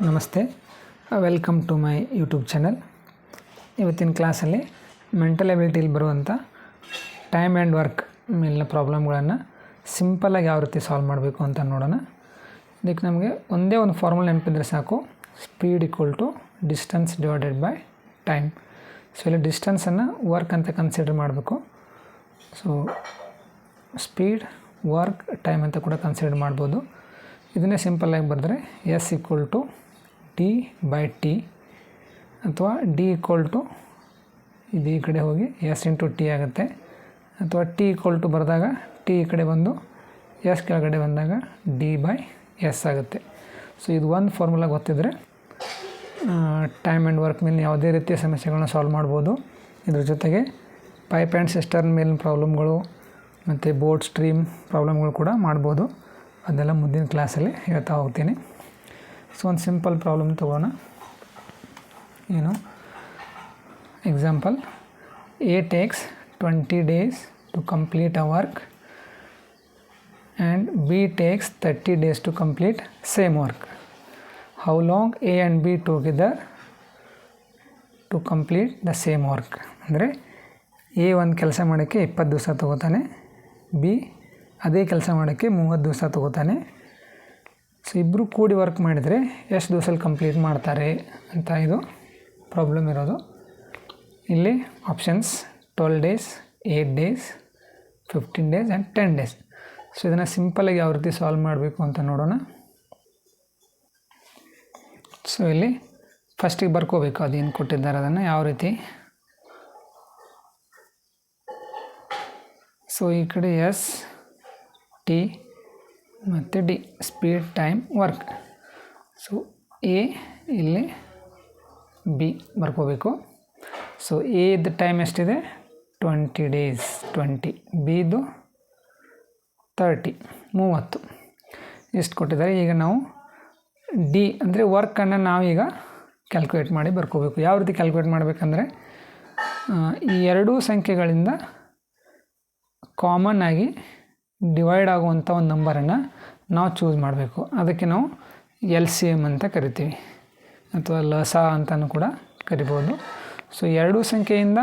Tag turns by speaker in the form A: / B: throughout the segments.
A: ನಮಸ್ತೆ, welcome to my YouTube channel. ಇವತ್ತಿನ ಕ್ಲಾಸಲ್ಲಿ ಮೆಂಟಲ್ ಎಬಿಲಿಟಿಲಿ ಬರುವಂಥ ಟೈಮ್ ಆ್ಯಂಡ್ ವರ್ಕ್ ಮೇಲಿನ ಪ್ರಾಬ್ಲಮ್ಗಳನ್ನು ಸಿಂಪಲ್ಲಾಗಿ ಯಾವ ರೀತಿ ಸಾಲ್ವ್ ಮಾಡಬೇಕು ಅಂತ ನೋಡೋಣ. ಇದಕ್ಕೆ ನಮಗೆ ಒಂದೇ ಒಂದು ಫಾರ್ಮುಲಾ ನೆನಪಿದ್ರೆ ಸಾಕು, speed equal to distance divided by time. So ಇಲ್ಲಿ ಡಿಸ್ಟೆನ್ಸನ್ನು ವರ್ಕ್ ಅಂತ ಕನ್ಸಿಡರ್ ಮಾಡಬೇಕು. ಸೊ ಸ್ಪೀಡ್, ವರ್ಕ್, ಟೈಮ್ ಅಂತ ಕೂಡ ಕನ್ಸಿಡರ್ ಮಾಡ್ಬೋದು. ಇದನ್ನೇ ಸಿಂಪಲ್ಲಾಗಿ ಬರೆದ್ರೆ S equal to D by T, ಅಥವಾ ಡಿ ಈಕ್ವಲ್ ಟು ಇದು ಈ ಕಡೆ ಹೋಗಿ ಎಸ್ ಇಂಟು ಟಿ ಆಗುತ್ತೆ, ಅಥವಾ ಟಿ ಈಕ್ವಲ್ ಟು ಬರೆದಾಗ ಟಿ ಈ ಕಡೆ ಬಂದು ಎಸ್ ಕೆಳಗಡೆ ಬಂದಾಗ ಡಿ ಬೈ ಎಸ್ ಆಗುತ್ತೆ. ಸೊ ಇದು ಒಂದು ಫಾರ್ಮುಲಾ ಗೊತ್ತಿದ್ದರೆ ಟೈಮ್ ಆ್ಯಂಡ್ ವರ್ಕ್ ಮೇಲೆ ಯಾವುದೇ ರೀತಿಯ ಸಮಸ್ಯೆಗಳನ್ನ ಸಾಲ್ವ್ ಮಾಡ್ಬೋದು. ಇದ್ರ ಜೊತೆಗೆ ಪೈಪ್ ಆ್ಯಂಡ್ ಸಿಸ್ಟರ್ನ್ ಮೇಲಿನ ಪ್ರಾಬ್ಲಮ್ಗಳು ಮತ್ತು ಬೋಟ್ ಸ್ಟ್ರೀಮ್ ಪ್ರಾಬ್ಲಮ್ಗಳು ಕೂಡ ಮಾಡ್ಬೋದು. ಅದೆಲ್ಲ ಮುಂದಿನ ಕ್ಲಾಸಲ್ಲಿ ಹೇಳ್ತಾ ಹೋಗ್ತೀನಿ. ಸೊ ಒಂದು ಸಿಂಪಲ್ ಪ್ರಾಬ್ಲಮ್ ತೊಗೋಣ. ಏನು example, A takes 20 days to complete a work and B takes 30 days to complete same work. How long A and B together to complete the same work? ಅಂದರೆ ಎ ಒಂದು ಕೆಲಸ ಮಾಡೋಕ್ಕೆ 20 ದಿವಸ ತೊಗೋತಾನೆ, B ಅದೇ ಕೆಲಸ ಮಾಡೋಕ್ಕೆ 30 ದಿವಸ ತೊಗೋತಾನೆ. ಸೊ ಇಬ್ಬರು ಕೂಡಿ ವರ್ಕ್ ಮಾಡಿದರೆ ಎಷ್ಟು ದಿವಸದಲ್ಲಿ ಕಂಪ್ಲೀಟ್ ಮಾಡ್ತಾರೆ ಅಂತ ಇದು ಪ್ರಾಬ್ಲಮ್ ಇರೋದು. ಇಲ್ಲಿ options 12 days, 8 days, 15 days and 10 days. So ಇದನ್ನು ಸಿಂಪಲಾಗಿ ಯಾವ ರೀತಿ ಸಾಲ್ವ್ ಮಾಡಬೇಕು ಅಂತ ನೋಡೋಣ. ಸೊ ಇಲ್ಲಿ ಫಸ್ಟಿಗೆ ಬರ್ಕೋಬೇಕು, ಅದೇನು ಕೊಟ್ಟಿದ್ದಾರೆ ಅದನ್ನು ಯಾವ ರೀತಿ. ಸೊ ಈ ಕಡೆ ಎಸ್, ಟಿ ಮತ್ತು D, speed, time, work. So A ಇಲ್ಲಿ ಬಿ ಬರ್ಕೋಬೇಕು. ಸೊ ಎದು ಟೈಮ್ ಎಷ್ಟಿದೆ 20 days, 20. ಬಿದು 30 ಎಷ್ಟು ಕೊಟ್ಟಿದ್ದಾರೆ. ಈಗ ನಾವು ಡಿ ಅಂದರೆ ವರ್ಕನ್ನು ನಾವೀಗ ಕ್ಯಾಲ್ಕುಲೇಟ್ ಮಾಡಿ ಬರ್ಕೋಬೇಕು. ಯಾವ ರೀತಿ ಕ್ಯಾಲ್ಕುಲೇಟ್ ಮಾಡಬೇಕಂದ್ರೆ, ಈ ಎರಡೂ ಸಂಖ್ಯೆಗಳಿಂದ ಕಾಮನ್ ಆಗಿ ಡಿವೈಡ್ ಆಗುವಂಥ ಒಂದು ನಂಬರನ್ನು ನಾವು ಚೂಸ್ ಮಾಡಬೇಕು. ಅದಕ್ಕೆ ನಾವು LCM ಅಂತ ಕರಿತೀವಿ, ಅಥವಾ ಲಸ ಅಂತಲೂ ಕೂಡ ಕರಿಬೋದು. ಸೊ ಎರಡೂ ಸಂಖ್ಯೆಯಿಂದ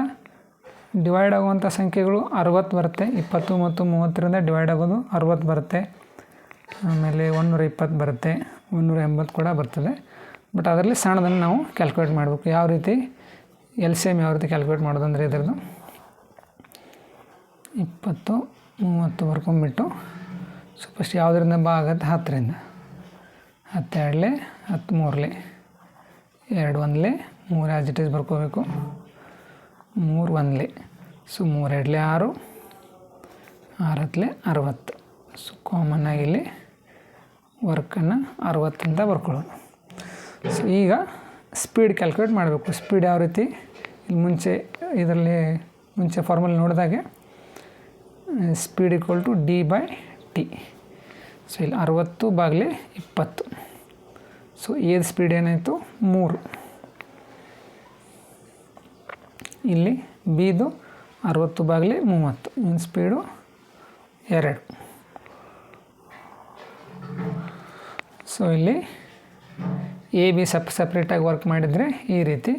A: ಡಿವೈಡ್ ಆಗುವಂಥ ಸಂಖ್ಯೆಗಳು 60 ಬರುತ್ತೆ. 20 ಮತ್ತು 30ರಿಂದ ಡಿವೈಡ್ ಆಗೋದು 60 ಬರುತ್ತೆ. ಆಮೇಲೆ 120 ಬರುತ್ತೆ, 180 ಕೂಡ ಬರ್ತದೆ. ಬಟ್ ಅದರಲ್ಲಿ ಸಣ್ಣದನ್ನು ನಾವು ಕ್ಯಾಲ್ಕುಲೇಟ್ ಮಾಡಬೇಕು. ಯಾವ ರೀತಿ LCM ಯಾವ ರೀತಿ ಕ್ಯಾಲ್ಕುಲೇಟ್ ಮಾಡೋದು ಅಂದರೆ, ಇದರದ್ದು 20, 30 ಬರ್ಕೊಂಬಿಟ್ಟು, ಸೊ ಫಸ್ಟ್ ಯಾವುದರಿಂದ ಆಗುತ್ತೆ 10ರಿಂದ, 10 ಎರಡಲೆ 10 ಮೂರಲೆ 2 ಒಂದಲೆ 3 ಆಸ್ ಇಟ್ ಈಸ್ ಬರ್ಕೋಬೇಕು, 3 ಒಂದಲೆ. ಸೊ 3 ಎರಡಲೆ 6, 6 ಹತ್ತಲೆ 60. ಸೊ ಕಾಮನ್ ಆಗಿ ಇಲ್ಲಿ ವರ್ಕನ್ನು 60 ಅಂತ ಬರ್ಕೊಳ್ಳೋದು. ಸೊ ಈಗ ಸ್ಪೀಡ್ ಕ್ಯಾಲ್ಕುಲೇಟ್ ಮಾಡಬೇಕು. ಸ್ಪೀಡ್ ಯಾವ ರೀತಿ, ಇಲ್ಲಿ ಇದರಲ್ಲಿ ಮುಂಚೆ ಫಾರ್ಮುಲಾ ನೋಡಿದಾಗೆ speed equal to D by T. So ಇಲ್ಲಿ 60/20. ಸೊ ಏದು ಸ್ಪೀಡ್ ಏನಾಯಿತು 3. ಇಲ್ಲಿ ಬಿದು 60/30, ಇನ್ನು ಸ್ಪೀಡು 2. ಸೊ ಇಲ್ಲಿ ಎ ಬಿ ಸಪ್ರೇಟಾಗಿ ವರ್ಕ್ ಮಾಡಿದರೆ ಈ ರೀತಿ.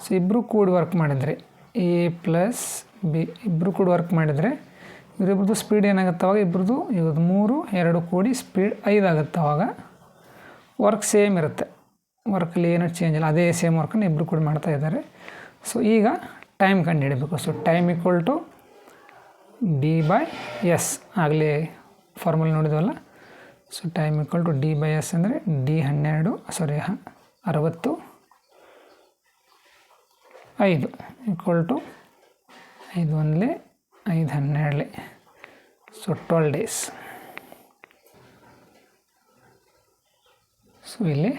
A: ಸೊ ಇಬ್ಬರು ಕೂಡಿ ವರ್ಕ್ ಮಾಡಿದರೆ ಎ ಪ್ಲಸ್ ಬಿ ಇಬ್ಬರು ಕೂಡಿ ವರ್ಕ್ ಮಾಡಿದರೆ ಇವರಿಬ್ರದ್ದು ಸ್ಪೀಡ್ ಏನಾಗುತ್ತೆ ಅವಾಗ, ಇಬ್ಬರದು ಇವ್ರದ್ದು 3, 2 ಕೂಡಿ ಸ್ಪೀಡ್ 5 ಆಗುತ್ತೆ. ಅವಾಗ ವರ್ಕ್ ಸೇಮ್ ಇರುತ್ತೆ, ವರ್ಕಲ್ಲಿ ಏನೂ ಚೇಂಜ್ ಇಲ್ಲ, ಅದೇ ಸೇಮ್ ವರ್ಕನ್ನು ಇಬ್ಬರು ಕೂಡಿ ಮಾಡ್ತಾಯಿದ್ದಾರೆ. ಸೊ ಈಗ ಟೈಮ್ ಕಂಡುಹಿಡಬೇಕು. So time equal to D by S, ಆಗಲೇ ಫಾರ್ಮುಲಾ ನೋಡಿದ್ವಲ್ಲ. So time equal to D by S ಅಂದರೆ ಡಿ 60 5 ಈಕ್ವಲ್ ಟು 5 ಒಂದಲೆ 5 12. So 12 days. ಸೊ ಇಲ್ಲಿ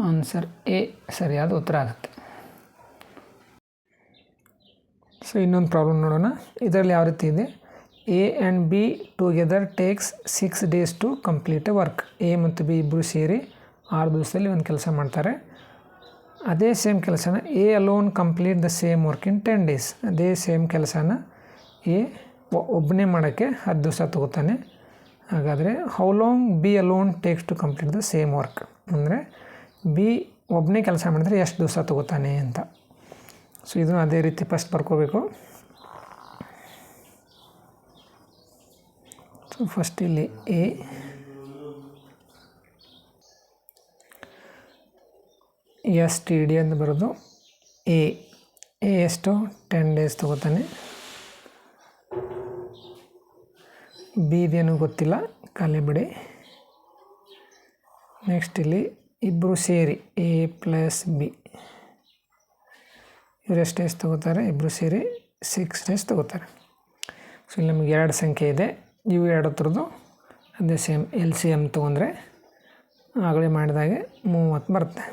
A: ಆನ್ಸರ್ ಎ ಸರಿಯಾದ ಉತ್ತರ ಆಗುತ್ತೆ. ಸೊ ಇನ್ನೊಂದು ಪ್ರಾಬ್ಲಮ್ ನೋಡೋಣ. ಇದರಲ್ಲಿ ಯಾವ ರೀತಿ ಇದೆ, A and B together takes 6 days to complete a work. A ಮತ್ತು ಬಿ ಇಬ್ಬರು ಸೇರಿ 6 ದಿವಸದಲ್ಲಿ ಒಂದು ಕೆಲಸ ಮಾಡ್ತಾರೆ. ಅದೇ ಸೇಮ್ ಕೆಲಸನ A alone complete the same work in 10 days. ಅದೇ ಸೇಮ್ ಕೆಲಸನ ಎ ಒಬ್ಬನೇ ಮಾಡೋಕ್ಕೆ 10 ದಿವಸ ತೊಗೋತಾನೆ. ಹಾಗಾದರೆ how long B alone takes to complete the same work ಅಂದರೆ ಬಿ ಒಬ್ಬನೇ ಕೆಲಸ ಮಾಡಿದರೆ ಎಷ್ಟು ದಿವಸ ತೊಗೋತಾನೆ ಅಂತ. ಸೊ ಇದನ್ನು ಅದೇ ರೀತಿ ಫಸ್ಟ್ ಬರ್ಕೋಬೇಕು. ಸೊ ಫಸ್ಟ್ ಇಲ್ಲಿ ಎ ಎಸ್ ಟಿ ಡಿ ಅಂತ ಬರೋದು. ಎ ಎಷ್ಟು 10 ಡೇಸ್ ತೊಗೋತಾನೆ. ಬಿದೇನು ಗೊತ್ತಿಲ್ಲ, ಖಾಲಿ ಬಿಡಿ. ನೆಕ್ಸ್ಟ್ ಇಲ್ಲಿ ಇಬ್ಬರು ಸೇರಿ ಎ ಪ್ಲಸ್ ಬಿ ಇವರು ಎಷ್ಟು ಡೇಸ್ ತೊಗೋತಾರೆ? ಇಬ್ಬರು ಸೇರಿ 6 ಡೇಸ್ ತೊಗೋತಾರೆ. ಸೊ ಇಲ್ಲಿ ನಮಗೆ 2 ಸಂಖ್ಯೆ ಇದೆ. ಇವು ಎರಡು ಥರದ್ದು ಅದೇ ಸೇಮ್ LCM ತೊಗೊಂಡ್ರೆ ಆಗಲೇ ಮಾಡಿದಾಗೆ 30 ಬರುತ್ತೆ.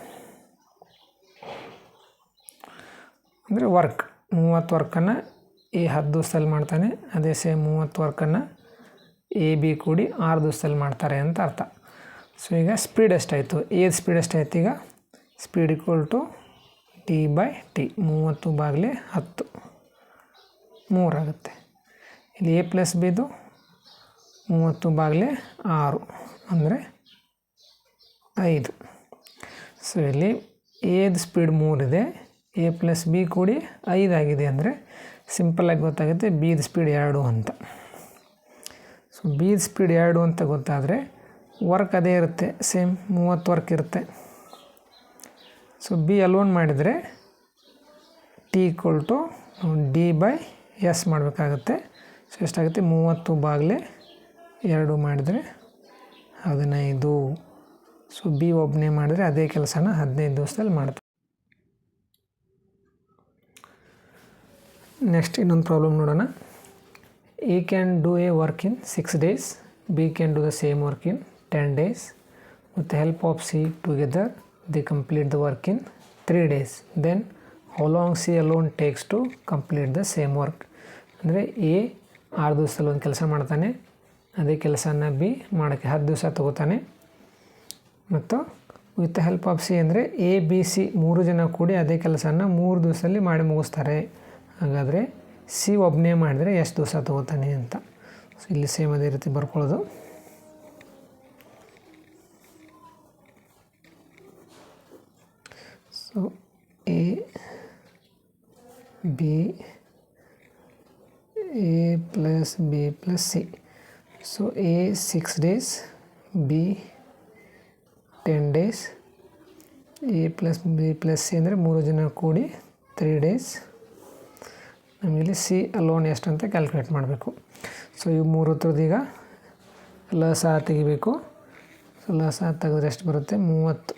A: ಅಂದರೆ 30 ವರ್ಕನ್ನು ಎ 10 ದಿವಸದಲ್ಲಿ ಮಾಡ್ತಾನೆ. ಅದೇ ಸೇಮ್ 30 ವರ್ಕನ್ನು ಎ ಬಿ ಕೂಡಿ 6 ದಿವಸದಲ್ಲಿ ಮಾಡ್ತಾರೆ ಅಂತ ಅರ್ಥ. ಸೊ ಈಗ ಸ್ಪೀಡ್ ಎಷ್ಟಾಯಿತು? ಎದು ಸ್ಪೀಡ್ ಎಷ್ಟಾಯಿತು? ಈಗ ಸ್ಪೀಡ್ = T/T 30/10 3 ಆಗುತ್ತೆ. ಇಲ್ಲಿ ಎ ಪ್ಲಸ್ ಬಿದು 30/6 ಅಂದರೆ 5. ಸೊ ಇಲ್ಲಿ ಎದು ಸ್ಪೀಡ್ 3 ಇದೆ, ಎ ಪ್ಲಸ್ ಬಿ ಕೂಡಿ 5 ಆಗಿದೆ ಅಂದರೆ ಸಿಂಪಲ್ಲಾಗಿ ಗೊತ್ತಾಗುತ್ತೆ ಬಿದು ಸ್ಪೀಡ್ 2 ಅಂತ. ಸೊ ಬಿದು ಸ್ಪೀಡ್ 2 ಅಂತ ಗೊತ್ತಾದರೆ ವರ್ಕ್ ಅದೇ ಇರುತ್ತೆ, ಸೇಮ್ 30 ವರ್ಕ್ ಇರುತ್ತೆ. ಸೊ ಬಿ ಅಲೋನ್ ಮಾಡಿದರೆ T = D/S ಮಾಡಬೇಕಾಗುತ್ತೆ. ಸೊ ಎಷ್ಟಾಗುತ್ತೆ? 30/2 ಮಾಡಿದರೆ 15. ಸೊ ಬಿ ಒಬ್ಬನೇ ಮಾಡಿದರೆ ಅದೇ ಕೆಲಸನ 15 ದಿವಸದಲ್ಲಿ ಮಾಡ್ತಾರೆ. ನೆಕ್ಸ್ಟ್ ಇನ್ನೊಂದು ಪ್ರಾಬ್ಲಮ್ ನೋಡೋಣ. A can do a work in 6 days, B can do the same work in 10 days. With the help of C together they complete the work in 3 days. Then how long C alone takes to complete the same work? ಅಂದರೆ A 6 ದಿವಸದಲ್ಲಿ ಒಂದು ಕೆಲಸ ಮಾಡ್ತಾನೆ, ಅದೇ ಕೆಲಸನ B ಮಾಡೋಕ್ಕೆ 10 ದಿವಸ ತೊಗೋತಾನೆ. ಮತ್ತು with the help of C ಅಂದರೆ ಎ ಬಿ ಸಿ 3 ಜನ ಕೂಡಿ ಅದೇ ಕೆಲಸನ 3 ದಿವಸದಲ್ಲಿ ಮಾಡಿ ಮುಗಿಸ್ತಾರೆ. ಹಾಗಾದರೆ ಸಿ ಒಬ್ಬನೇ ಮಾಡಿದರೆ ಎಷ್ಟು ದಿವಸ ತೊಗೋತಾನೆ ಅಂತ. ಸೊ ಇಲ್ಲಿ ಸೇಮ್ ಅದೇ ರೀತಿ ಬರ್ಕೊಳ್ಳೋದು. So A B A plus B plus C. So A 6 days, B 10 days, A plus B plus C ಅಂದರೆ 3 ಜನ ಕೂಡಿ 3 days. ನಮಗಿಲ್ಲಿ ಸಿ ಅಲೋನ್ ಎಷ್ಟು ಅಂತ ಕ್ಯಾಲ್ಕುಲೇಟ್ ಮಾಡಬೇಕು. ಸೊ ಇವು 3 ಥರದ್ದು ಈಗ ಲಸ ತೆಗಿಬೇಕು. ಸೊ ಲಸ ತೆಗೆದ್ರೆ ಎಷ್ಟು ಬರುತ್ತೆ? 30.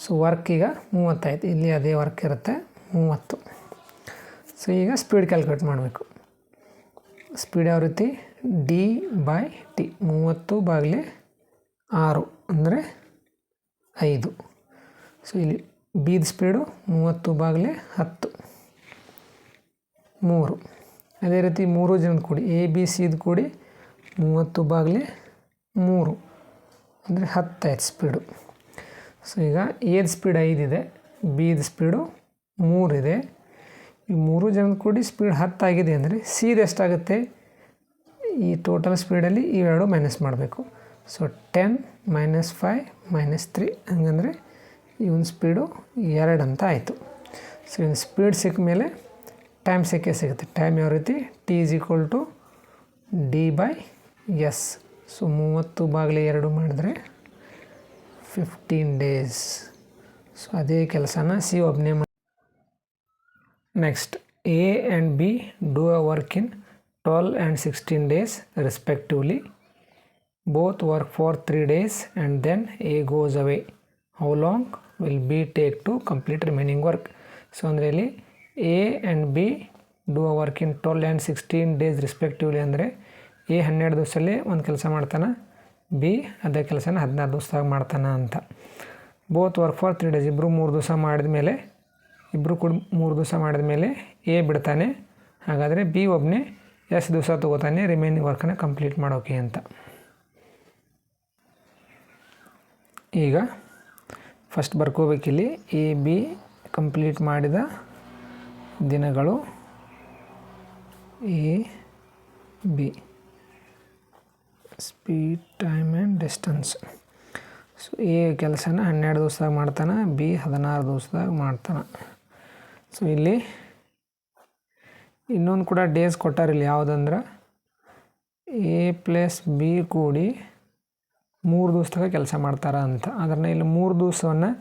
A: ಸೊ ವರ್ಕ್ ಈಗ 30 ಆಯಿತು. ಇಲ್ಲಿ ಅದೇ ವರ್ಕ್ ಇರುತ್ತೆ 30. ಸೊ ಈಗ ಸ್ಪೀಡ್ ಕ್ಯಾಲ್ಕುಲೇಟ್ ಮಾಡಬೇಕು. ಸ್ಪೀಡ್ ಯಾವ ರೀತಿ? D/T 30/6 ಅಂದರೆ 5. ಸೊ ಇಲ್ಲಿ ಬಿದ ಸ್ಪೀಡು 30/10 3. ಅದೇ ರೀತಿ 3 ಜನದ ಕೂಡಿ ಎ ಬಿ ಸಿದು ಕೂಡಿ 30/3 ಅಂದರೆ 10 ಆಯ್ತು ಸ್ಪೀಡು. ಸೊ ಈಗ ಎದ ಸ್ಪೀಡ್ 5 ಇದೆ, ಬಿದ ಸ್ಪೀಡು 3 ಇದೆ. ಈ 3 ಜನದ ಕೂಡಿ ಸ್ಪೀಡ್ 10 ಆಗಿದೆ ಅಂದರೆ ಸಿದು ಎಷ್ಟಾಗುತ್ತೆ? ಈ ಟೋಟಲ್ ಸ್ಪೀಡಲ್ಲಿ ಇವೆರಡು ಮೈನಸ್ ಮಾಡಬೇಕು. ಸೊ 10 - 5 - 3 ಹಂಗಂದರೆ ಇವನ ಸ್ಪೀಡು 2 ಅಂತ ಆಯಿತು. ಸೊ ಇವನ ಸ್ಪೀಡ್ ಸಿಕ್ಕ ಮೇಲೆ ಟೈಮ್ ಸಿಗುತ್ತೆ. ಟೈಮ್ ಯಾವ ರೀತಿ? T = D/S. ಸೊ 30/2 ಮಾಡಿದ್ರೆ 15 days. ಸೊ ಅದೇ ಕೆಲಸನ ಸಿ ಒಬ್ಬನೇ ಮಾಡಿ. Next A and B do a work in 12 and 16 days respectively. Both work for 3 days and then A goes away. How long will B take to complete remaining work? So ಅಂದರೆ ಇಲ್ಲಿ A and B do a work in 12 and 16 days respectively ಅಂದರೆ A 12 ದಿವಸದಲ್ಲಿ ಒಂದು ಕೆಲಸ ಮಾಡ್ತಾನೆ, B ಅದೇ ಕೆಲಸನ 16 ದಿವಸದಾಗ ಮಾಡ್ತಾನೆ ಅಂತ. Both work for 3 days. ಇಬ್ಬರು 3 ದಿವಸ ಮಾಡಿದ ಮೇಲೆ ಇಬ್ಬರು ಕೂಡ 3 ದಿವಸ ಮಾಡಿದ ಮೇಲೆ ಎ ಬಿಡ್ತಾನೆ. ಹಾಗಾದರೆ ಬಿ ಒಬ್ಬನೇ ಎಷ್ಟು ದಿವಸ ತೊಗೋತಾನೆ ರಿಮೈನಿಂಗ್ ವರ್ಕನ್ನು ಕಂಪ್ಲೀಟ್ ಮಾಡೋಕೆ ಅಂತ. ಈಗ ಫಸ್ಟ್ ಬರ್ಕೋಬೇಕಿಲ್ಲಿ ಎ ಬಿ ಕಂಪ್ಲೀಟ್ ಮಾಡಿದ ದಿನಗಳು A B. Speed time and distance. So A ಕೆಲಸನ 12 ದಿವಸದಾಗ ಮಾಡ್ತಾನೆ, ಬಿ 16 ದಿವಸದಾಗ ಮಾಡ್ತಾನೆ. ಸೊ ಇಲ್ಲಿ ಇನ್ನೊಂದು ಕೂಡ ಡೇಸ್ ಕೊಟ್ಟಾರಿಲ್ಲ, ಯಾವುದಂದ್ರೆ ಎ ಪ್ಲಸ್ ಬಿ ಕೂಡಿ 3 ದಿವಸದಾಗ ಕೆಲಸ ಮಾಡ್ತಾರೆ ಅಂತ. ಅದನ್ನು ಇಲ್ಲಿ 3 ದಿವಸವನ್ನು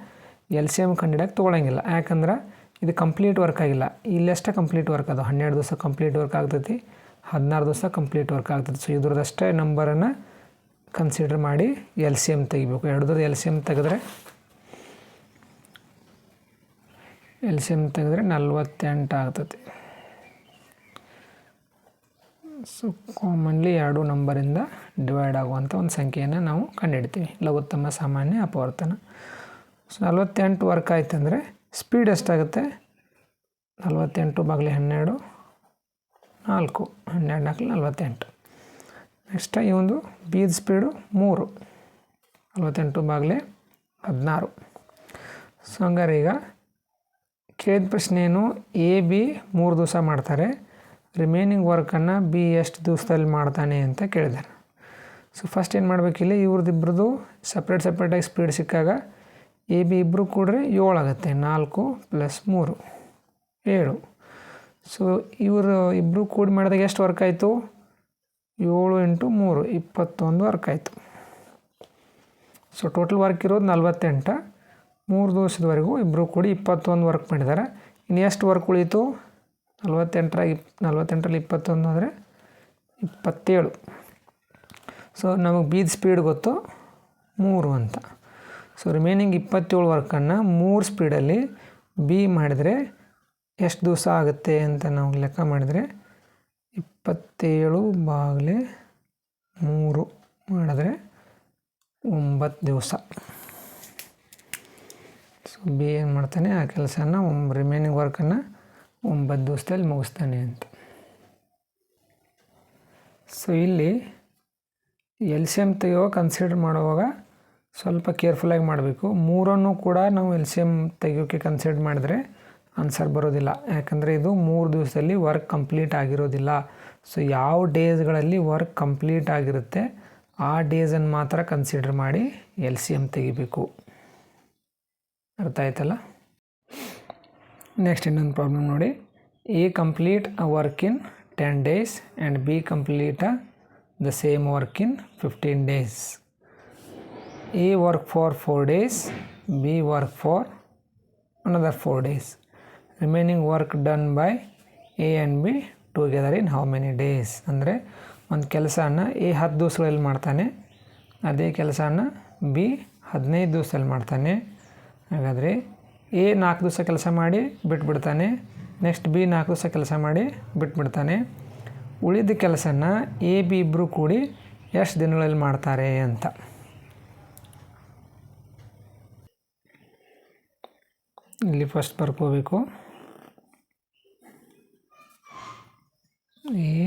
A: LCM ಕಂಡಿಡಕ್ಕೆ ತೊಗೊಳಂಗಿಲ್ಲ, ಯಾಕಂದ್ರೆ ಇದು ಕಂಪ್ಲೀಟ್ ವರ್ಕ್ ಆಗಿಲ್ಲ. ಇಲ್ಲಷ್ಟೇ ಕಂಪ್ಲೀಟ್ ವರ್ಕ್ ಅದು 12 ದಿವಸ ಕಂಪ್ಲೀಟ್ ವರ್ಕ್ ಆಗ್ತೈತಿ, 16 ದಿವಸ ಕಂಪ್ಲೀಟ್ ವರ್ಕ್ ಆಗ್ತೈತಿ. ಸೊ ಇದ್ರದ್ದಷ್ಟೇ ನಂಬರನ್ನು ಕನ್ಸಿಡರ್ ಮಾಡಿ LCM ತೆಗಿಬೇಕು. ಎರಡರದ್ದು LCM ತೆಗೆದ್ರೆ 48 ಆಗ್ತೈತಿ. ಸೊ ಕಾಮನ್ಲಿ 2 ನಂಬರಿಂದ ಡಿವೈಡ್ ಆಗುವಂಥ ಒಂದು ಸಂಖ್ಯೆಯನ್ನು ನಾವು ಕಂಡುಹಿಡ್ತೀವಿ, ಲಘುತ್ತಮ ಸಾಮಾನ್ಯ ಅಪವರ್ತನ. ಸೊ 48 ವರ್ಕ್ ಆಯ್ತು ಅಂದರೆ ಸ್ಪೀಡ್ ಎಷ್ಟಾಗುತ್ತೆ? 48 / 12 4, 12 × 4 48. ನೆಕ್ಸ್ಟ್ ಈ ಒಂದು ಬೀದ ಸ್ಪೀಡು 3, 48 / 16. ಸೊ ಹಂಗಾರೆ ಈಗ ಕೇಳಿದ ಪ್ರಶ್ನೆ ಏನು, ಎ ಬಿ 3 ದಿವಸ ಮಾಡ್ತಾರೆ, ರಿಮೈನಿಂಗ್ ವರ್ಕನ್ನು ಬಿ ಎಷ್ಟು ದಿವಸದಲ್ಲಿ ಮಾಡ್ತಾನೆ ಅಂತ ಕೇಳಿದ್ದಾರೆ. ಸೊ ಫಸ್ಟ್ ಏನು ಮಾಡಬೇಕಿಲ್ಲ, ಇವ್ರದ್ದಿಬ್ರದ್ದು ಸಪ್ರೇಟಾಗಿ ಸ್ಪೀಡ್ ಸಿಕ್ಕಾಗ ಎ ಬಿ ಇಬ್ಬರು ಕೂಡ್ರೆ 7 ಆಗುತ್ತೆ. 4 + 3 7. ಸೊ ಇವರು ಇಬ್ಬರು ಕೂಡಿ ಮಾಡಿದಾಗ ಎಷ್ಟು ವರ್ಕ್ ಆಯಿತು? 7 × 3 21 ವರ್ಕ್ ಆಯಿತು. ಸೊ ಟೋಟಲ್ ವರ್ಕ್ ಇರೋದು 48. 3 ದಿವಸದವರೆಗೂ ಇಬ್ಬರು ಕೂಡಿ 21 ವರ್ಕ್ ಮಾಡಿದ್ದಾರೆ. ಇನ್ನು ಎಷ್ಟು ವರ್ಕ್ ಉಳೀತು? 48ರಲ್ಲಿ 21 ಅಂದರೆ 27. ಸೊ ನಮಗೆ ಬೀದ ಸ್ಪೀಡ್ ಗೊತ್ತು 3 ಅಂತ. ಸೊ ರಿಮೈನಿಂಗ್ 27 ವರ್ಕನ್ನು 3 ಸ್ಪೀಡಲ್ಲಿ ಬಿ ಮಾಡಿದರೆ ಎಷ್ಟು ದಿವಸ ಆಗುತ್ತೆ ಅಂತ ನಾವು ಲೆಕ್ಕ ಮಾಡಿದರೆ 27 / 3 ಮಾಡಿದ್ರೆ 9 ದಿವಸ. ಸೊ ಬಿ ಏನು ಮಾಡ್ತಾನೆ, ಆ ಕೆಲಸನ ರಿಮೈನಿಂಗ್ ವರ್ಕನ್ನು 9 ದಿವಸದಲ್ಲಿ ಮುಗಿಸ್ತಾನೆ ಅಂತ. ಸೊ ಇಲ್ಲಿ LCM ತೆಗೆಯುವಾಗ ಕನ್ಸಿಡರ್ ಮಾಡುವಾಗ ಸ್ವಲ್ಪ ಕೇರ್ಫುಲ್ಲಾಗಿ ಮಾಡಬೇಕು. 3 ಕೂಡ ನಾವು LCM ತೆಗೆಯೋಕ್ಕೆ ಕನ್ಸಿಡರ್ ಮಾಡಿದ್ರೆ ಆನ್ಸರ್ ಬರೋದಿಲ್ಲ, ಯಾಕಂದರೆ ಇದು 3 ದಿವಸದಲ್ಲಿ ವರ್ಕ್ ಕಂಪ್ಲೀಟ್ ಆಗಿರೋದಿಲ್ಲ. ಸೊ ಯಾವ ಡೇಸ್ಗಳಲ್ಲಿ ವರ್ಕ್ ಕಂಪ್ಲೀಟ್ ಆಗಿರುತ್ತೆ ಆ ಡೇಸನ್ನು ಮಾತ್ರ ಕನ್ಸಿಡರ್ ಮಾಡಿ LCM ತೆಗಿಬೇಕು. ಅರ್ಥ ಆಯ್ತಲ್ಲ? ನೆಕ್ಸ್ಟ್ ಇನ್ನೊಂದು ಪ್ರಾಬ್ಲಮ್ ನೋಡಿ. A complete a work in 10 days and B complete the same work in 15 days. A work for 4 days, B work for another 4 days. Remaining work done by A and B together in how many days? ಅಂದರೆ ಒಂದು ಕೆಲಸನ A 10 ದಿವಸಗಳಲ್ಲಿ ಮಾಡ್ತಾನೆ, ಅದೇ ಕೆಲಸನ B 15 ದಿವಸದಲ್ಲಿ ಮಾಡ್ತಾನೆ. ಹಾಗಾದರೆ ಎ 4 ದಿವಸ ಕೆಲಸ ಮಾಡಿ ಬಿಟ್ಬಿಡ್ತಾನೆ, ನೆಕ್ಸ್ಟ್ ಬಿ 4 ದಿವಸ ಕೆಲಸ ಮಾಡಿ ಬಿಟ್ಬಿಡ್ತಾನೆ. ಉಳಿದ ಕೆಲಸನ ಎ ಬಿ ಇಬ್ಬರು ಕೂಡಿ ಎಷ್ಟು ದಿನಗಳಲ್ಲಿ ಮಾಡ್ತಾರೆ ಅಂತ. ಇಲ್ಲಿ ಫಸ್ಟ್ ಬರ್ಕೋಬೇಕು, ಎ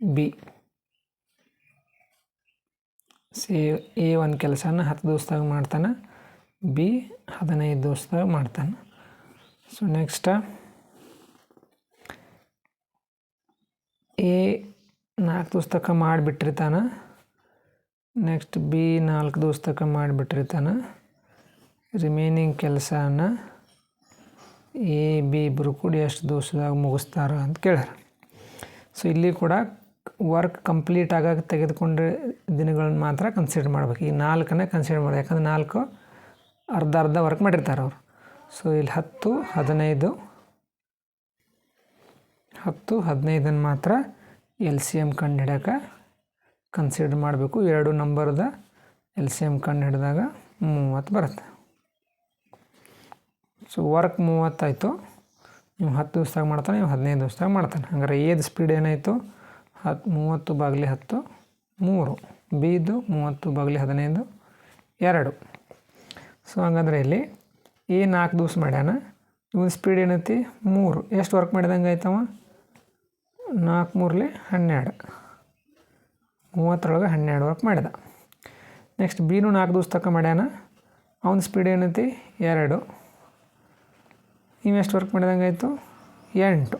A: ಬಿ ಎ ಒಂದು ಕೆಲಸನ 10 ದಿವಸದಾಗ ಮಾಡ್ತಾನೆ, ಬಿ 15 ದಿವಸದಾಗ ಮಾಡ್ತಾನೆ. ಸೊ ನೆಕ್ಸ್ಟ್ ಎ 4 ದಿವಸ ತನಕ ಮಾಡಿಬಿಟ್ಟಿರ್ತಾನೆ, ನೆಕ್ಸ್ಟ್ ಬಿ 4 ದಿವಸ ತನಕ ಮಾಡಿಬಿಟ್ಟಿರ್ತಾನೆ. ರಿಮೈನಿಂಗ್ ಕೆಲಸನ ಎ ಬಿ ಇಬ್ಬರು ಕೂಡಿ ಎಷ್ಟು ದಿವಸದಾಗ ಮುಗಿಸ್ತಾರ ಅಂತ ಕೇಳ್ಯಾರ. ಸೊ ಇಲ್ಲಿ ಕೂಡ ವರ್ಕ್ ಕಂಪ್ಲೀಟ್ ಆಗಾಗ ತೆಗೆದುಕೊಂಡ್ರೆ ದಿನಗಳನ್ನ ಮಾತ್ರ ಕನ್ಸಿಡರ್ ಮಾಡ್ಬೇಕು. ಈ 4ನ್ನು ಕನ್ಸಿಡರ್ ಮಾಡಿ, ಯಾಕಂದ್ರೆ 4 ಅರ್ಧ ವರ್ಕ್ ಮಾಡಿರ್ತಾರೆ ಅವರು. ಸೊ ಇಲ್ಲಿ 10 15 ಮಾತ್ರ LCM ಕಂಡು ಹಿಡಿಯೋಕೆ ಕನ್ಸಿಡರ್ ಮಾಡಬೇಕು. 2 ನಂಬರ್ದ LCM ಕಂಡು ಹಿಡಿದಾಗ 30 ಬರುತ್ತೆ. ಸೊ ವರ್ಕ್ 30 ಆಯಿತು, ನೀವು 10 ದಿವಸದಾಗ ಮಾಡ್ತಾನೆ, ನೀವು 15 ದಿವಸದಾಗ ಮಾಡ್ತಾನೆ. ಹಂಗಾರೆ ಎದು ಸ್ಪೀಡ್ ಏನಾಯಿತು? 30 / 10 3, ಬಿದು 30 / 15 2. ಸೊ ಹಂಗಂದ್ರೆ ಇಲ್ಲಿ ಎ 4 ದಿವಸ ಮಾಡ್ಯಾನ, ಇವನ್ ಸ್ಪೀಡ್ ಏನೈತಿ 3. ಎಷ್ಟು ವರ್ಕ್ ಮಾಡಿದಂಗೆ ಆಯ್ತವ? 4 × 3 = 12, 30 12 ವರ್ಕ್ ಮಾಡಿದ. ನೆಕ್ಸ್ಟ್ ಬಿನೂ 4 ದಿವಸ ತನಕ ಮಾಡ್ಯಾನ, ಅವನ ಸ್ಪೀಡ್ ಏನೈತಿ 2. ನೀವು ಎಷ್ಟು ವರ್ಕ್ ಮಾಡಿದಂಗೆ ಆಯಿತು? 8.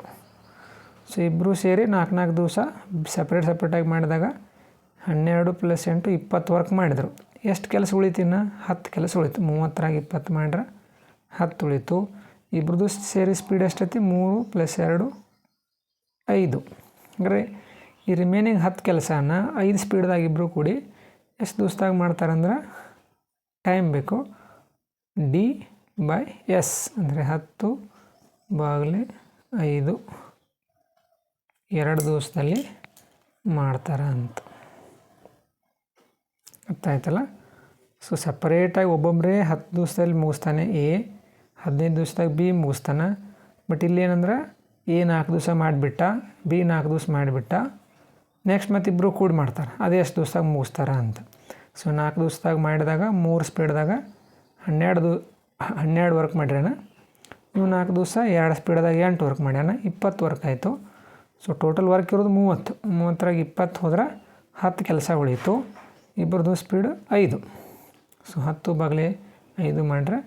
A: ಸೊ ಇಬ್ಬರು ಸೇರಿ 4 ದಿವಸ ಸಪ್ರೇಟಾಗಿ ಮಾಡಿದಾಗ 12 + 8 20 ವರ್ಕ್ ಮಾಡಿದರು. ಎಷ್ಟು ಕೆಲಸ ಉಳಿತು? ಇನ್ನು 10 ಕೆಲಸ ಉಳಿತು. 30ರಾಗ 20 ಮಾಡ್ರೆ 10 ಉಳಿತು. ಇಬ್ರದ್ದು ಸೇರಿ ಸ್ಪೀಡ್ ಎಷ್ಟೈತಿ? 3 + 2 5. ಅಂದರೆ ಈ ರಿಮೈನಿಂಗ್ 10 ಕೆಲಸನ 5 ಸ್ಪೀಡ್ದಾಗ ಇಬ್ಬರು ಕೂಡಿ ಎಷ್ಟು ದಿವಸದಾಗ ಮಾಡ್ತಾರಂದ್ರೆ ಟೈಮ್ ಬೇಕು. D/S ಅಂದರೆ 10/5 2 ದಿವಸದಲ್ಲಿ ಮಾಡ್ತಾರೆ ಅಂತ. ಗೊತ್ತಾಯ್ತಲ್ಲ? ಸೊ ಸಪ್ರೇಟಾಗಿ ಒಬ್ಬೊಬ್ಬರೇ 10 ದಿವಸದಲ್ಲಿ ಮುಗಿಸ್ತಾನೆ, A 15 ದಿವಸದಾಗ B ಮುಗಿಸ್ತಾನೆ. ಬಟ್ ಇಲ್ಲೇನಂದ್ರೆ A 4 ದಿವಸ ಮಾಡಿಬಿಟ್ಟ, B 4 ದಿವಸ ಮಾಡಿಬಿಟ್ಟ, ನೆಕ್ಸ್ಟ್ ಮತ್ತು ಇಬ್ಬರು ಕೂಡಿ ಮಾಡ್ತಾರೆ, ಅದೇ ಎಷ್ಟು ದಿವಸದಾಗ ಮುಗಿಸ್ತಾರೆ ಅಂತ. ಸೊ 4 ದಿವಸದಾಗ ಮಾಡಿದಾಗ 3 ಸ್ಪೀಡ್ದಾಗ 12 ವರ್ಕ್ ಮಾಡ್ಯಾನ. ಇವು 4 ದಿವಸ 2 ಸ್ಪೀಡ್ದಾಗ 8 ವರ್ಕ್ ಮಾಡ್ಯಾನ, 20 ವರ್ಕ್ ಆಯಿತು. ಸೊ ಟೋಟಲ್ ವರ್ಕ್ ಇರೋದು 30ರಾಗ 20 ಹೋದ್ರೆ 10 ಕೆಲಸ ಉಳೀತು. ಇಬ್ಬರದು ಸ್ಪೀಡ್ 5. ಸೊ 10/5 ಮಾಡ್ರೆ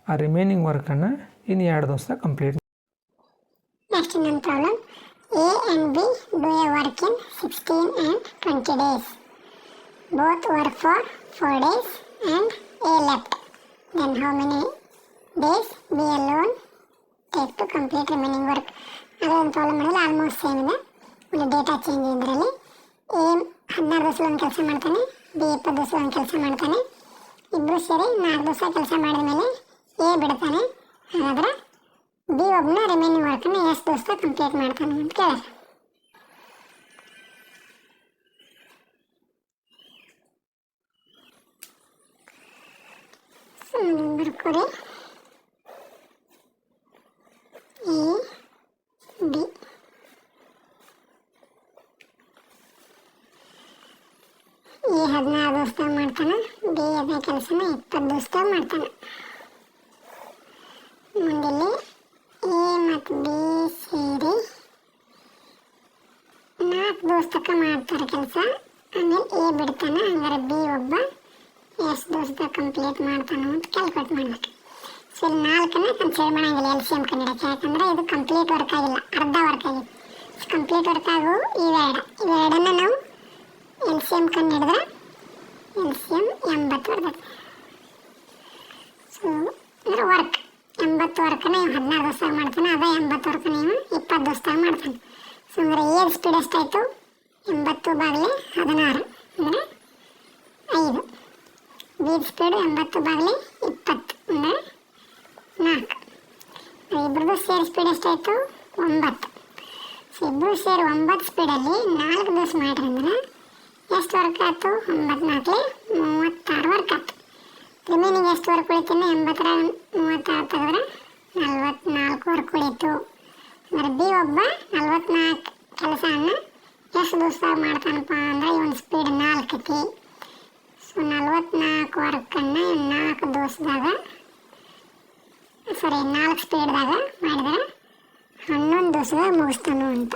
A: ಆ ರಿಮೈನಿಂಗ್ ವರ್ಕನ್ನು ಇನ್ನು 2 ದಿವಸ ಕಂಪ್ಲೀಟ್.
B: ನೆಕ್ಸ್ಟ್ ಇನ್ನೊಂದು problem. A and B do a work in 16 and 20 days. Both work for 4 days and A left. Then how many days B alone take to complete remaining work? ಅದೊಂದು problem ಮಾಡಿದ್ರೆ almost same ಇದೆ. ಒಂದು data change ಇದರಲ್ಲಿ. A 16 ದಿವಸ ಒಂದು ಕೆಲಸ ಮಾಡ್ತಾನೆ, B 20 ದಿವಸ ಒಂದು ಕೆಲಸ ಮಾಡ್ತಾನೆ. ಇಬ್ಬರು ಸೇರಿ 4 ದಿವಸ ಕೆಲಸ ಮಾಡಿದ ಮೇಲೆ A ಬಿಡ್ತಾನೆ. ಹಾಗಾದ್ರೆ B ಒಬ್ಬನ ರಿಮೈನಿಂಗ್ ವರ್ಕನ್ನು ಎಷ್ಟು ದಿವಸ ಕಂಪ್ಲೀಟ್ ಮಾಡ್ತಾನೆ ಅಂತ ಕೇಳಿದ್ರೆ ಬರ್ಕೋರಿ. A B A 16 ದಿವಸದಾಗ ಮಾಡ್ತಾನೆ, B ಅದೇ ಕೆಲಸನ 20 ದಿವಸದಾಗ ಮಾಡ್ತಾನೆ. ಮುಂದೆ A ಮತ್ತು B ಸೇರಿ 4 ದಿವಸ ತನಕ ಮಾಡ್ತಾರೆ ಕೆಲಸ. ಆಮೇಲೆ A ಬಿಡ್ತಾನೆ. ಹಂಗಾರೆ B ಒಬ್ಬ ಎಷ್ಟು ದಿವಸದಾಗ ಕಂಪ್ಲೀಟ್ ಮಾಡ್ತಾನೆ ಅಂತ ಕ್ಯಾಲ್ಕುಲೇಟ್ ಮಾಡಬೇಕು. ಸೊ ಇಲ್ಲಿ 4ನ್ನ ಕನ್ಸಿಡರ್ ಮಾಡೋಂಗಿಲ್ಲ LCM ಕಂಡಿಡಕ್ಕೆ, ಯಾಕಂದರೆ ಇದು ಕಂಪ್ಲೀಟ್ ವರ್ಕ್ ಆಗಿಲ್ಲ, ಅರ್ಧ ವರ್ಕ್ ಆಗಿದೆ. ಕಂಪ್ಲೀಟ್ ವರ್ಕ್ ಆಗು ಇವೆರಡನ್ನು ನಾವು LCM ಕಂಡಿಡಿದ್ರೆ LCM 80 ಬರ್ತದೆ. ಸೊ ಅಂದರೆ ವರ್ಕ್ 80 ವರ್ಕನ್ನ ಇವು 16 ದಿವಸದಾಗ ಮಾಡ್ತಾನೆ, ಅದೇ 80 ವರ್ಕನ್ನ ಇವು 20 ದಿವಸದಾಗ ಮಾಡ್ತಾನೆ. ಸೊ ಅಂದರೆ A ಸ್ಪೀಡ್ ಎಷ್ಟಾಯಿತು? 80/16 ಅಂದರೆ 5. B ಸ್ಪೀಡ್ 80/20 ಅಂದರೆ 4. ಇಬ್ಬರದು ಸೇರಿ ಸ್ಪೀಡ್ ಎಷ್ಟಾಯಿತು? 9. ಸೊ ಇಬ್ಬರು ಸೇರಿ 9 ಸ್ಪೀಡಲ್ಲಿ 4 ದಿವಸ ಮಾಡ್ರಿ ಅಂದ್ರೆ ಎಷ್ಟು ವರ್ಕ್ ಆಯ್ತು? 9 4 36 ವರ್ಕ್ ಆಯ್ತು. ರಿಮೈನಿಂಗ್ ಎಷ್ಟು ವರ್ಕ್ ಉಳಿತಿನ್ನ? 80ರಾಗ 36 ತೆಗೆದ್ರೆ 44 ವರ್ಕ್ ಉಳೀತು. ಅಂದರೆ B ಒಬ್ಬ 44 ಕೆಲಸವನ್ನು ಎಷ್ಟು ದಿವಸದಾಗ ಮಾಡ್ತಾನಪ್ಪ ಅಂದ್ರೆ ಇವನ್ ಸ್ಪೀಡ್ 4 ಐತಿ. ಸೊ 44 ವರ್ಕನ್ನು 4 ದಿವಸದಾಗ 4 ಸ್ಪೀಡ್ದಾಗ ಮಾಡಿದರೆ 11 ದಿವಸದಾಗ ಮುಗಿಸ್ತಾನು ಅಂತ.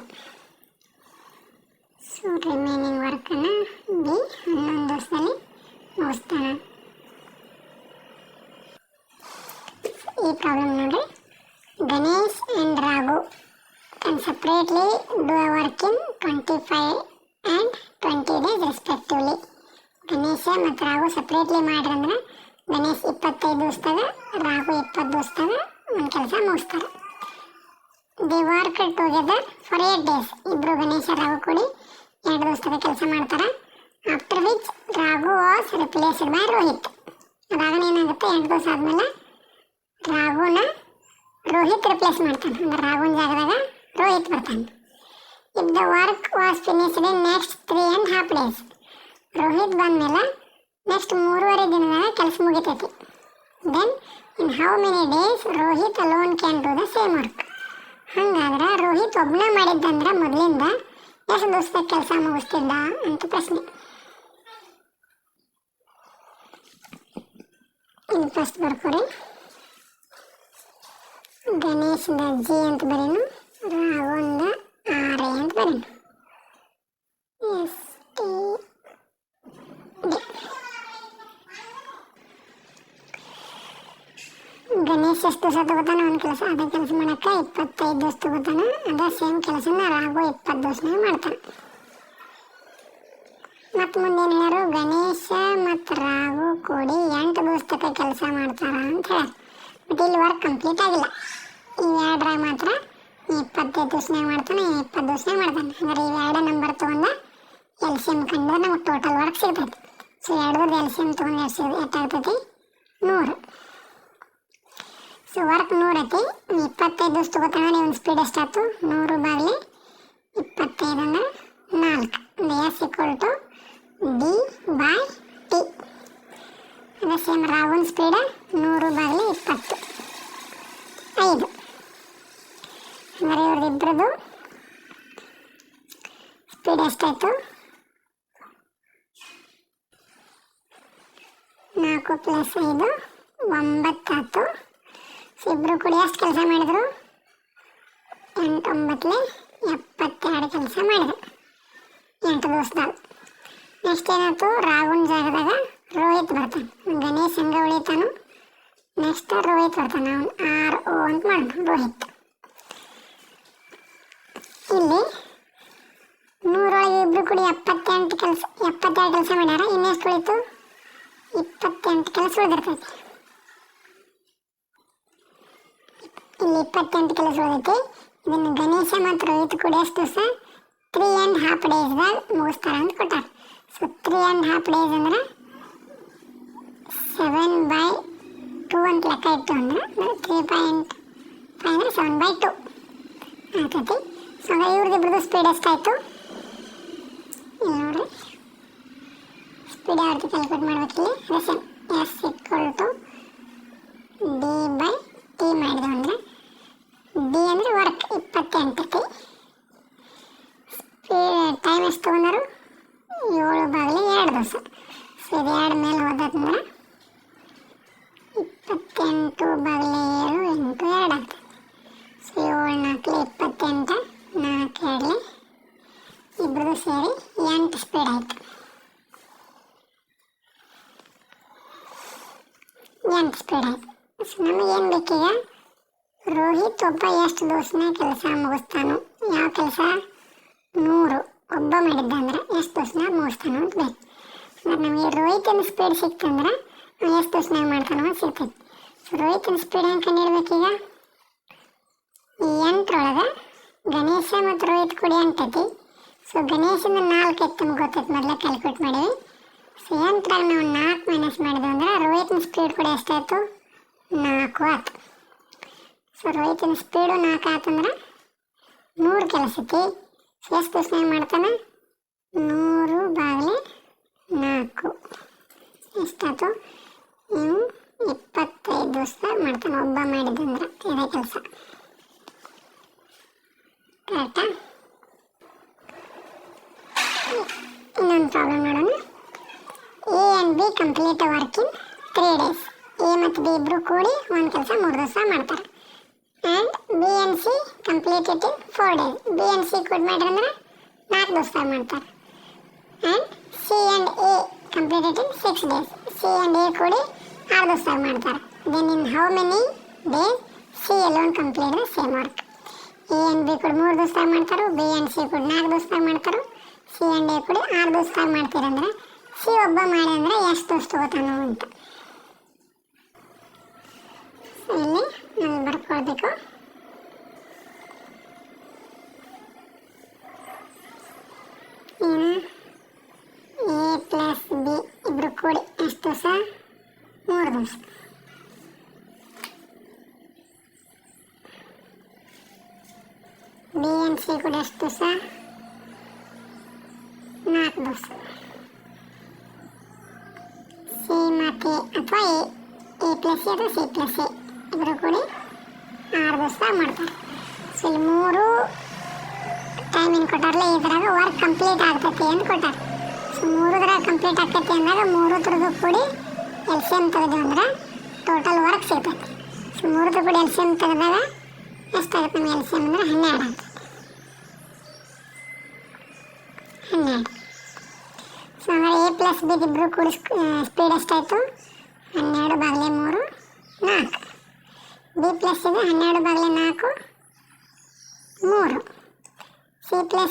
B: ಸೊ ರಿಮೈನಿಂಗ್ ವರ್ಕನ್ನು B 11 ದಿವಸದಲ್ಲಿ ಮುಗಿಸ್ತಾನೆ. ಈ ಪ್ರಾಬ್ಲಮ್ ನೋಡ್ರಿ. Ganesh and Raghu can separately do a work in 25 and 20 days respectively. Ganesha ಮತ್ತು ರಾಘು ಸಪ್ರೇಟ್ಲಿ ಮಾಡ್ರಂದ್ರೆ ಗಣೇಶ್ 25 ದಿವಸದಾಗ, ರಾಘು 20 ದಿವಸದಾಗ ಒಂದು ಕೆಲಸ ಮುಗಿಸ್ತಾರೆ. The work together for 8 days. ಇಬ್ಬರು ಗಣೇಶ ರಾಘು ಕೂಡಿ 2 ದಿವಸದಾಗ ಕೆಲಸ ಮಾಡ್ತಾರೆ. After which Raghu was replaced by Rohit. ಅದಾಗ ಏನಾಗುತ್ತೆ? 8 ದಿವಸ ಆದಮೇಲೆ ರಾಘುನ ರೋಹಿತ್ ರಿಪ್ಲೇಸ್ ಮಾಡ್ತಾನೆ. ಅಂದ್ರೆ ರಾಘುನ ಜಾಗದಾಗ ರೋಹಿತ್ ಬರ್ತಾನೆ. If the work was finished in next 3.5 days. Rohit ಬಂದಮೇಲೆ ನೆಕ್ಸ್ಟ್ 3.5 ದಿನದಾಗ ಕೆಲಸ ಮುಗಿತೈತಿ. Then in how many days Rohit alone can do the same work. ಹಾಗಾದ್ರೆ ರೋಹಿತ್ ಒಬ್ಬನೇ ಮಾಡಿದ್ದಂದ್ರೆ ಮೊದಲಿಂದ ಎಷ್ಟು ದಿವಸದಾಗ ಕೆಲಸ ಮುಗಿಸ್ತಿದ್ದ ಅಂತ ಪ್ರಶ್ನೆ. ಇನ್ನು ಫಸ್ಟ್ ಬರ್ಕೊರಿ. ಗಣೇಶದ G ಅಂತ ಬರೀನು, ರಾಘವಂದ R ಅಂತ ಬರೀನು. ST ಗಣೇಶ್ ಎಷ್ಟು ದಿವಸ ತಗೋತಾನೆ ಒಂದು ಕೆಲಸ, ಅದೇ ಕೆಲಸ ಮಾಡೋಕ್ಕೆ 25 ದಿವಸ ತಗೋತಾನೆ. ಅದೇ ಸೇಮ್ ಕೆಲಸನ ರಾಘು 20 ದಿವಸನಾಗ ಮಾಡ್ತಾನೆ. ಮತ್ತು ಮತ್ತು ಮುಂದೆ ಏನು ಹೇಳ್ಯಾರು, ಗಣೇಶ ಮತ್ತು ರಾಘು ಕೂಡಿ 8 ದಿವಸ ತನಕ ಕೆಲಸ ಮಾಡ್ತಾರ ಅಂತ ಹೇಳ್ಯಾರ. ಬಟ್ ಇಲ್ಲಿ ವರ್ಕ್ ಕಂಪ್ಲೀಟ್ ಆಗಿಲ್ಲ. ಇವು ಎರಡರಾಗ ಮಾತ್ರ 25 ದಿವಸನಾಗ ಮಾಡ್ತಾನೆ, 20 ದಿವಸನಾಗ ಮಾಡ್ತಾನೆ. ಅಂದ್ರೆ ಇವು ಎರಡು ನಂಬರ್ ತೊಗೊಂಡ LCM ಕಂಡ್ರೆ ನಮಗೆ ಟೋಟಲ್ ವರ್ಕ್ ಸಿಗ್ತೈತಿ. ಸೊ ಎರಡರದ್ದು LCM ತೊಗೊಂಡು ಎಷ್ಟಾಗ್ತೈತಿ, 100. ಸೊ ವರ್ಕ್ 100 ಐತಿ. 25 ದಿವಸ ತೊಗೋತಾನೆ, ಒಂದು ಸ್ಪೀಡ್ ಎಷ್ಟಾಯ್ತು, 100 ಬಾಗಿಲೆ 25 ಅಂದ್ರೆ 4. ಅಂದರೆ S = D/T. ಅದೇ ಸೇಮ್ ರಾಘುನ್ ಸ್ಪೀಡ್ 100 ಬಾಗಿಲೆ 25. ಅಂದರೆ ಇವ್ರದ್ದು ಸ್ಪೀಡ್ ಎಷ್ಟಾಯಿತು, 4 + 5 9 ಆಯ್ತು. ಸೊ ಇಬ್ಬರು ಕೂಡ ಎಷ್ಟು ಕೆಲಸ ಮಾಡಿದ್ರು, 8 9 72 ಕೆಲಸ ಮಾಡಿದ್ರು 8 ದಿವಸದಾಗ. ನೆಕ್ಸ್ಟ್ ಏನಾಯ್ತು, ರಾಘುನ್ ಜಾಗದಾಗ ರೋಹಿತ್ ಬರ್ತಾನೆ, ಗಣೇಶ್ ಹಂಗೆ ಉಳಿತಾನು. ನೆಕ್ಸ್ಟ್ ರೋಹಿತ್ ಬರ್ತಾನೆ, ಅವನು RO ಅಂತ ಮಾಡೋಣ, ರೋಹಿತ್. ಇಲ್ಲಿ 100 ಇಬ್ಬರು ಕೂಡ 72 ಕೆಲಸ ಮಾಡ್ಯಾರ. ಇನ್ನೆಷ್ಟು ಉಳಿತು, 28 ಕೆಲಸ ಉಳಿದಿರ್ತೈತಿ. ಇಲ್ಲಿ 28 ಕೆಲಸ ಉಳಿದೈತಿ. ಇದನ್ನು ಗಣೇಶ ಮತ್ತು ರೋಹಿತ್ ಕೂಡ ಎಷ್ಟು ದಿವಸ, 3.5 ಡೇಸ್ದಾಗ ಮುಗಿಸ್ತಾರ ಅಂತ ಕೊಟ್ಟಾರ. ಸೊ 3.5 ಡೇಸ್ ಅಂದ್ರೆ 7/2 ಅಂತ ಲೆಕ್ಕ ಇಟ್ಟು ಅಂದ್ರೆ 3.5 ಅಂದ್ರೆ 7/2 ಆಗ್ತೈತಿ. ಸೊ ಅಂದ್ರೆ ಇವ್ರದ್ದು ಸ್ಪೀಡ್ ಎಷ್ಟಾಯಿತು, ಇಲ್ಲಿ ನೋಡ್ರಿ ಸ್ಪೀಡ್ ಯಾವ ರೀತಿ ಕ್ಯಾಲ್ಕುಲೇಟ್ ಮಾಡ್ಬೇಕಿಲ್ಲಿ. ಅದೇ ಸೇಮ್ S = D/T ಮಾಡಿದೆವು ಅಂದರೆ D ಅಂದರೆ ವರ್ಕ್ 28 ಐತಿ. ಸ್ಪೀಡ್ ಟೈಮ್ ಎಷ್ಟು ತೊಗೊಂಡರು, 7 ಬಾಗಿಲೆ 2 ದಿವಸ. ಸೊ ಇದು 2 ಮೇಲೆ ಹೋದಂದ್ರೆ 28 ಬಾಗಿಲೆ 7 8 2 ಆಗ್ತದೆ. ಸೊ 7 4 28 4 2 ಇಬ್ಬರದು ಸೇರಿ 8 ಸ್ಪೀಡ್ ಆಯಿತು. 8 ಸ್ಪೀಡ್ ಆಯಿತು. ಸೊ ನಮಗೇನು ಬೇಕೀಗ, ರೋಹಿತ್ ಒಬ್ಬ ಎಷ್ಟು ದಿವಸನ ಕೆಲಸ ಮುಗಿಸ್ತಾನು, ಯಾವ ಕೆಲಸ 100 ಒಬ್ಬ ಮಾಡಿದ್ದ ಅಂದ್ರೆ ಎಷ್ಟು ದಿವಸನ ಮುಗಿಸ್ತಾನು ಅಂತ ಬೇಕು. ಅಂದ್ರೆ ನಮಗೆ ರೋಹಿತನ ಸ್ಪೀಡ್ ಸಿಕ್ತಂದ್ರೆ ಎಷ್ಟು ದಿವಸನಾಗ ಮಾಡ್ತಾನೋ ಅಂತ ಸಿಗ್ತೈತಿ. ಸೊ ರೋಹಿತನ ಸ್ಪೀಡ್ ಹೆಂಗೆ ಕಂಡುಹಿಡ್ಬೇಕೀಗ, ಈ 8ರೊಳಗೆ ಗಣೇಶ ಮತ್ತು ರೋಹಿತ್ ಕೂಡ 8 ಐತಿ. ಸೊ ಗಣೇಶನ 4 ಐತಿ ನಮ್ಗೆ ಗೊತ್ತೈತಿ, ಮೊದಲೇ ಕ್ಯಾಲ್ಕುಲೇಟ್ ಮಾಡೀವಿ. ಸೊ 8ರಾಗ ನಾವು 4 ಮೈನಸ್ ಮಾಡಿದ್ವಿ ಅಂದ್ರೆ ರೋಹಿತನ ಸ್ಪೀಡ್ ಕೂಡ ಎಷ್ಟಾಯಿತು, 4 ಆಯ್ತು. ಸೊ ರೋಹಿತನ ಸ್ಪೀಡು 4 ಆಯ್ತಂದ್ರೆ 100 ಕೆಲಸ ಐತಿ. ಸೊ ಎಷ್ಟು ದಿವಸನಾಗ ಮಾಡ್ತಾನೆ, 100 ಬಾಗಿಲೆ 4 ಎಷ್ಟಾಯ್ತು, ನೀವು 25 ದಿವಸದಾಗ ಮಾಡ್ತಾನೆ ಒಬ್ಬ ಮಾಡಿದ್ದಂದ್ರೆ ಇದೇ ಕೆಲಸ. ಕರೆಕ್ಟಾ? ಇನ್ನೊಂದು ಪ್ರಾಬ್ಲಮ್ ನೋಡೋಣ. A and B complete work in 3 days. A ಮತ್ತು B ಇಬ್ಬರು ಕೂಡಿ ಒಂದು ಕೆಲಸ 3 ದಿವಸ ಮಾಡ್ತಾರೆ. And B and C complete it in 4 days. B and C ಕೂಡಿ ಮಾಡಿದ್ರೆ 4 ದಿವಸದಾಗ ಮಾಡ್ತಾರೆ. And C and A complete it in 6 days. C and A ಕೂಡಿ 6 ದಿವಸದಾಗ ಮಾಡ್ತಾರೆ. Then in how many days C alone complete the same work. A and B ಕೂಡ 3 ದಿವಸದಾಗ ಮಾಡ್ತಾರೆ, B and C ಕೂಡ 4 ದಿವಸದಾಗ ಮಾಡ್ತಾರೆ. C and A ಕೂಡ 6 ದಿವಸದಾಗ ಮಾಡ್ತೀರಂದ್ರೆ C ಒಬ್ಬ ಮಾಡಿ ಅಂದರೆ ಎಷ್ಟು ದಿವಸ ತಗೋತಾನೋ ಅಂತ ಇಲ್ಲಿ ನಾವು ಬರ್ಕೊಳ್ಬೇಕು. ಏನು A + B ಇಬ್ಬರು ಕೂಡಿ ಎಷ್ಟು ದಿವಸ, 3 ದಿವಸ. B and C ಕೂಡ ಎಷ್ಟು ದಿವಸ, 4 ದಿವಸ. C ಮತ್ತು ಅಥವಾ A + C ಅಥವಾ C + A ಇಬ್ಬರು ಕೂಡಿ 6 ದಿವಸ ಮಾಡ್ತಾರೆ. ಸೊ ಇಲ್ಲಿ 3 ಟೈಮಿಂಗ್ ಕೊಟ್ಟಾರಲ್ಲ, ಇದ್ರಾಗ ವರ್ಕ್ ಕಂಪ್ಲೀಟ್ ಆಗ್ತೈತಿ ಅಂತ ಕೊಟ್ಟಾರ. ಸೊ 3ದ್ರಾಗ ಕಂಪ್ಲೀಟ್ ಆಗ್ತೈತಿ ಅಂದಾಗ 3 ಕೂಡಿ LCM ತೆಗೆದು ಅಂದ್ರೆ ಟೋಟಲ್ ವರ್ಕ್ ಸಿಗ್ತೈತಿ. ಸೊ 3 ಕೂಡಿ LCM ತೆಗೆದಾಗ ಎಷ್ಟಾಗುತ್ತೆ ನಮಗೆ, LCM ಅಂದರೆ 12 ಆಗ್ತೈತಿ. 12. ಸೊ ಅಂದರೆ A + B ಇಬ್ಬರು ಕೂಡಿ ಸ್ಪೀಡ್ ಎಷ್ಟಾಯಿತು, 12 ಬಾಗಿಲೆ 3 4. B + C 12 ಬಾಗಿಲೆ 4 3. C + A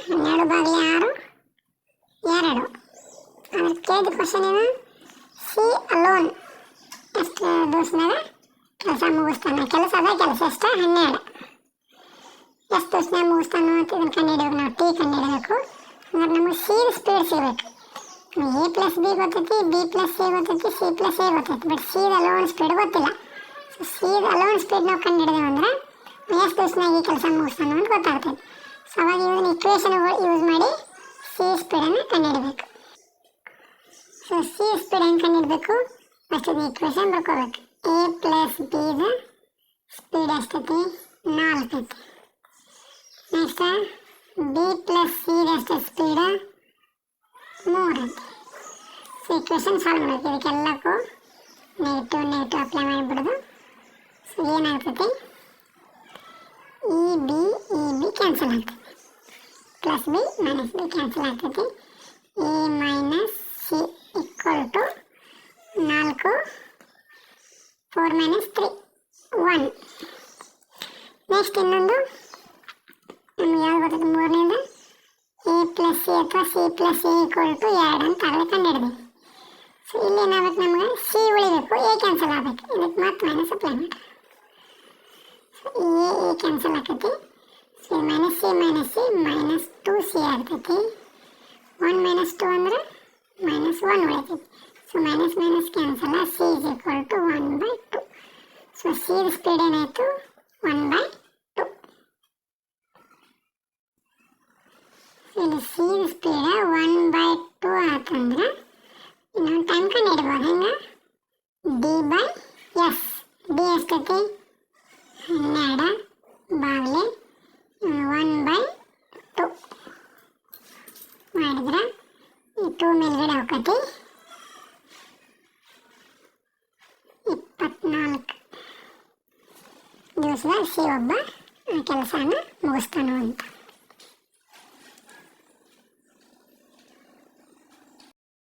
B: 12 ಬಾಗಿಲೆ 6 2. ಅದ್ರ ಕೇಳಿದ ಕ್ವಶನ್ ಏನು, ಸಿ ಅಲೋನ್ ಎಷ್ಟು ದಿವಸದಾಗ ಕೆಲಸ ಮುಗಿಸ್ತಾನೆ, ಕೆಲಸ ಎಷ್ಟು 12, ಎಷ್ಟು ದಿವಸನಾಗ ಮುಗಿಸ್ತಾನೋ ಅಂತ ಇದನ್ನು ಕಂಡುಹಿಡಿಬೇಕು. ನಾವು ಟಿ ಕಂಡುಹಿಡಬೇಕು. ಅಂದ್ರೆ ನಮಗೆ ಸಿ ಸ್ಪೀಡ್ ಸಿಗಬೇಕು. ಎ ಪ್ಲಸ್ ಬಿ ಗೊತ್ತೈತಿ, ಬಿ ಪ್ಲಸ್ ಸಿ ಗೊತ್ತೈತಿ, ಸಿ ಪ್ಲಸ್ ಎ ಗೊತ್ತೈತಿ, ಬಟ್ ಸಿದ ಅಲೋನ್ ಸ್ಪೀಡ್ ಗೊತ್ತಿಲ್ಲ. ಸೊ ಸಿದ ಅಲೋನ್ ಸ್ಪೀಡ್ ನಾವು ಕಂಡುಹಿಡಿದೇವೆ ಅಂದ್ರೆ ಎಷ್ಟು ದಿವಸನಾಗ ಈ ಕೆಲಸ ಮುಗಿಸ್ತಾನೋ ಅಂತ ಗೊತ್ತಾಗ್ತೈತಿ. ಸೊ ಅವಾಗ ಇದನ್ನು ಇಕ್ವೇಷನ್ ಯೂಸ್ ಮಾಡಿ ಸಿ ಸ್ಪೀಡನ್ನು ಕಂಡುಹಿಡಬೇಕು. ಸೊ ಸಿ ಸ್ಪೀಡ್ ಹೆಂಗೆ ಕಂಡುಹಿಡಬೇಕು, ಫಸ್ಟ್ ಇದು ಇಕ್ವೇಷನ್ ಬರ್ಕೋಬೇಕು. ಎ ಪ್ಲಸ್ ಬಿದ ಸ್ಪೀಡ್ ಎಷ್ಟೈತಿ 4 ಐತಿ. ನೆಕ್ಸ್ಟ್ ಬಿ ಪ್ಲಸ್ ಸಿದ ಎಷ್ಟು ಸ್ಪೀಡ್ 3 ಐತಿ. ಸೊ ಇಕ್ವೇಷನ್ ಸಾಲ್ವ್ ಮಾಡಬೇಕು. ಇದಕ್ಕೆಲ್ಲಕ್ಕೂ ನೆಗೆಟಿವ್ ಅಪ್ಲೈ ಮಾಡಿಬಿಡೋದು. ಸೊ ಏನಾಗ್ತೈತಿ, ಇ ಬಿ ಕ್ಯಾನ್ಸಲ್ ಆಗ್ತೈತಿ, plus B minus B cancel ಆಗ್ತೈತಿ. A minus C equal to 4 4 minus 3 1. Next ಇನ್ನೊಂದು ನಮ್ಗೆ ಯಾವ್ದು ಗೊತ್ತೈತಿ, ಮೂರನೇದು ಎ ಪ್ಲಸ್ ಸಿ ಅಥವಾ C plus A equal to 2 ಅಂತ ಆಗಲೇ ಕಂಡುಹಿಡಿದ್ವಿ. ಸೊ ಇಲ್ಲಿ ಏನಾಗಬೇಕು, ನಮಗೆ ಸಿ ಉಳಿಬೇಕು, ಎ ಕ್ಯಾನ್ಸಲ್ ಆಗಬೇಕು. ಇದಕ್ಕೆ ಮತ್ತೆ ಮೈನಸ್ ಅಪ್ಲೈ ಮಾಡಿ. ಸೊ ಎ ಕ್ಯಾನ್ಸಲ್ ಆಗ್ತೈತಿ. ಸೊ ಮೈನಸ್ ಸಿ ಮೈನಸ್ 2ಸಿ ಆಗ್ತೈತಿ. 1 ಮೈನಸ್ 2 ಅಂದರೆ ಮೈನಸ್ 1 ಉಳಿತೈತಿ. So minus cancel, C is equal to 1/2. So C speed ಏನಾಯಿತು 1/2. ಇಲ್ಲಿ ಸಿ ಸ್ಪೀಡ್ 1/2 ಆತಂದ್ರೆ ಇನ್ನೊಂದು ಟೈಮ್ ಕಂಡುಹಿಡ್ಬೋದು. ಹೆಂಗೆ, ಡಿ ಬೈ ಎಸ್. ಡಿ ಎಷ್ಟೈತಿ 12 ಬಾಗಿಲೆ 1/2 ಮಾಡಿದ್ರೆ ಈ 2 ಮೇಲ್ಗಡೆ ಹೋಗ್ತೈತಿ 24 ದಿವಸದಾಗ ಸಿ ಒಬ್ಬ ಕೆಲಸನ ಮುಗಿಸ್ತಾನೋ ಅಂತ.